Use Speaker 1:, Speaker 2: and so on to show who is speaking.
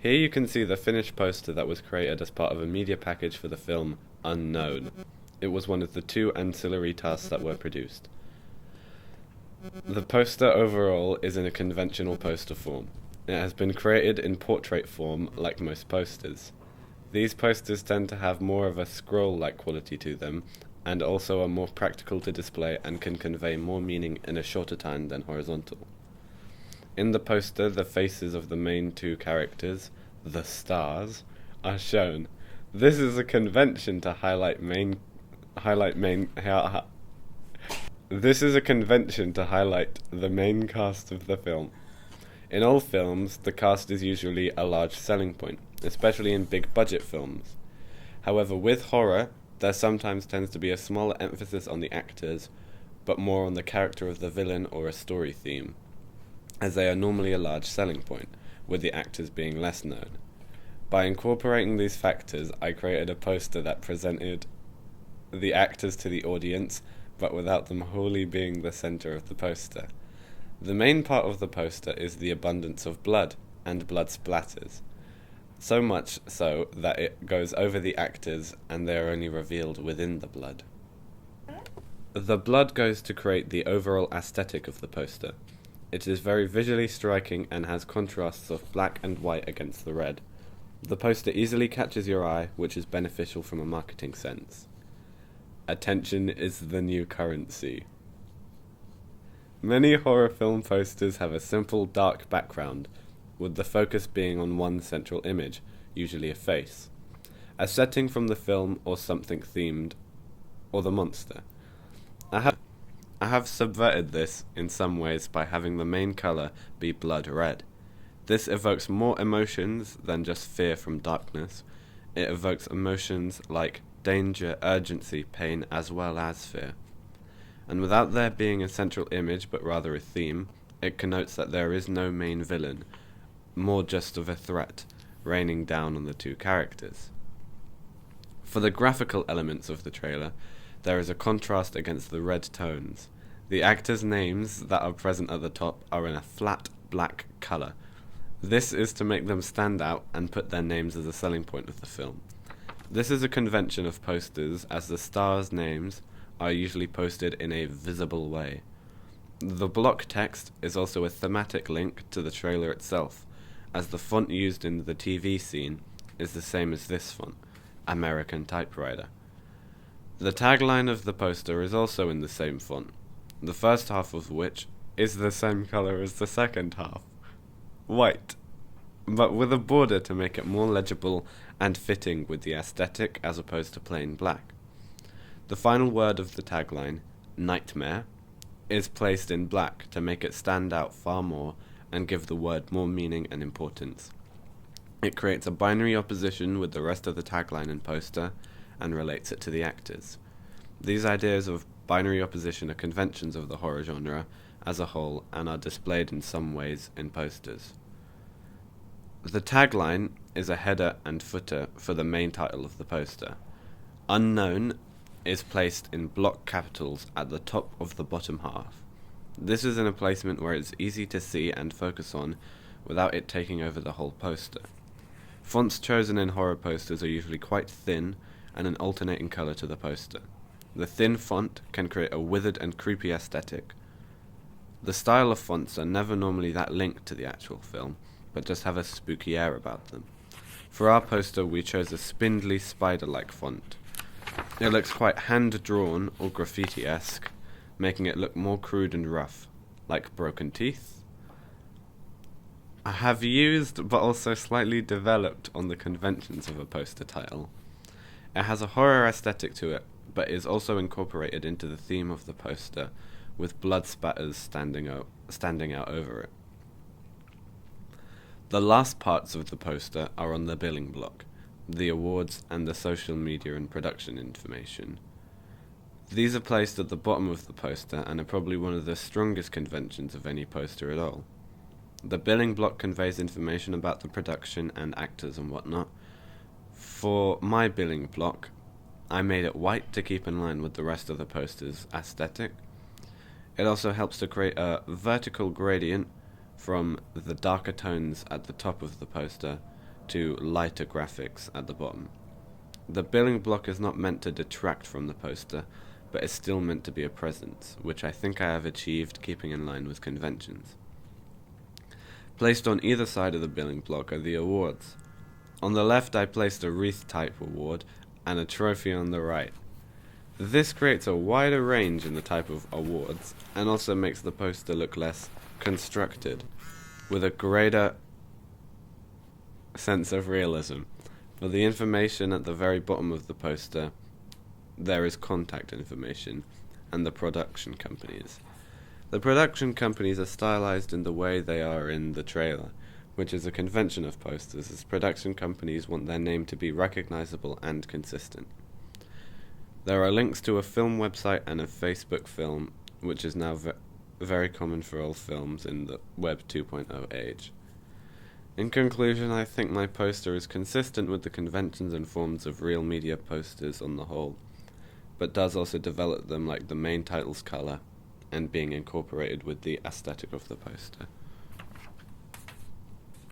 Speaker 1: Here you can see the finished poster that was created as part of a media package for the film Unknown. It was one of the two ancillary tasks that were produced. The poster overall is in a conventional poster form. It has been created in portrait form like most posters. These posters tend to have more of a scroll-like quality to them, and also are more practical to display and can convey more meaning in a shorter time than horizontal. In the poster, the faces of the main two characters, the stars, are shown. This is a convention to This is a convention to highlight the main cast of the film. In all films, the cast is usually a large selling point, especially in big budget films. However, with horror, there sometimes tends to be a smaller emphasis on the actors, but more on the character of the villain or a story theme, as they are normally a large selling point, with the actors being less known. By incorporating these factors, I created a poster that presented the actors to the audience, but without them wholly being the center of the poster. The main part of the poster is the abundance of blood and blood splatters, so much so that it goes over the actors and they are only revealed within the blood. The blood goes to create the overall aesthetic of the poster. It is very visually striking and has contrasts of black and white against the red. The poster easily catches your eye, which is beneficial from a marketing sense. Attention is the new currency. Many horror film posters have a simple dark background, with the focus being on one central image, usually a face, a setting from the film or something themed, or the monster. I have subverted this in some ways by having the main color be blood red. This evokes more emotions than just fear from darkness. It evokes emotions like danger, urgency, pain, as well as fear. And without there being a central image but rather a theme, it connotes that there is no main villain, more just of a threat, raining down on the two characters. For the graphical elements of the trailer, there is a contrast against the red tones. The actors' names that are present at the top are in a flat black color. This is to make them stand out and put their names as a selling point of the film. This is a convention of posters, as the stars' names are usually posted in a visible way. The block text is also a thematic link to the trailer itself, as the font used in the TV scene is the same as this font, American typewriter. The tagline of the poster is also in the same font, the first half of which is the same color as the second half, white, but with a border to make it more legible and fitting with the aesthetic as opposed to plain black. The final word of the tagline, nightmare, is placed in black to make it stand out far more and give the word more meaning and importance. It creates a binary opposition with the rest of the tagline and poster and relates it to the actors. These ideas of binary opposition are conventions of the horror genre as a whole and are displayed in some ways in posters. The tagline is a header and footer for the main title of the poster. Unknown is placed in block capitals at the top of the bottom half. This is in a placement where it's easy to see and focus on without it taking over the whole poster. Fonts chosen in horror posters are usually quite thin and an alternating color to the poster. The thin font can create a withered and creepy aesthetic. The style of fonts are never normally that linked to the actual film, but just have a spooky air about them. For our poster, we chose a spindly spider-like font. It looks quite hand-drawn or graffiti-esque, making it look more crude and rough, like broken teeth. I have used, but also slightly developed on the conventions of a poster title. It has a horror aesthetic to it, but is also incorporated into the theme of the poster, with blood spatters standing out over it. The last parts of the poster are on the billing block, the awards and the social media and production information. These are placed at the bottom of the poster and are probably one of the strongest conventions of any poster at all. The billing block conveys information about the production and actors and whatnot. For my billing block, I made it white to keep in line with the rest of the poster's aesthetic. It also helps to create a vertical gradient from the darker tones at the top of the poster to lighter graphics at the bottom. The billing block is not meant to detract from the poster, but is still meant to be a presence, which I think I have achieved keeping in line with conventions. Placed on either side of the billing block are the awards. On the left I placed a wreath-type award and a trophy on the right. This creates a wider range in the type of awards, and also makes the poster look less constructed, with a greater sense of realism. For the information at the very bottom of the poster, there is contact information and the production companies. The production companies are stylized in the way they are in the trailer, which is a convention of posters, as production companies want their name to be recognizable and consistent. There are links to a film website and a Facebook film, which is now very common for all films in the Web 2.0 age. In conclusion, I think my poster is consistent with the conventions and forms of real media posters on the whole, but does also develop them like the main title's color and being incorporated with the aesthetic of the poster.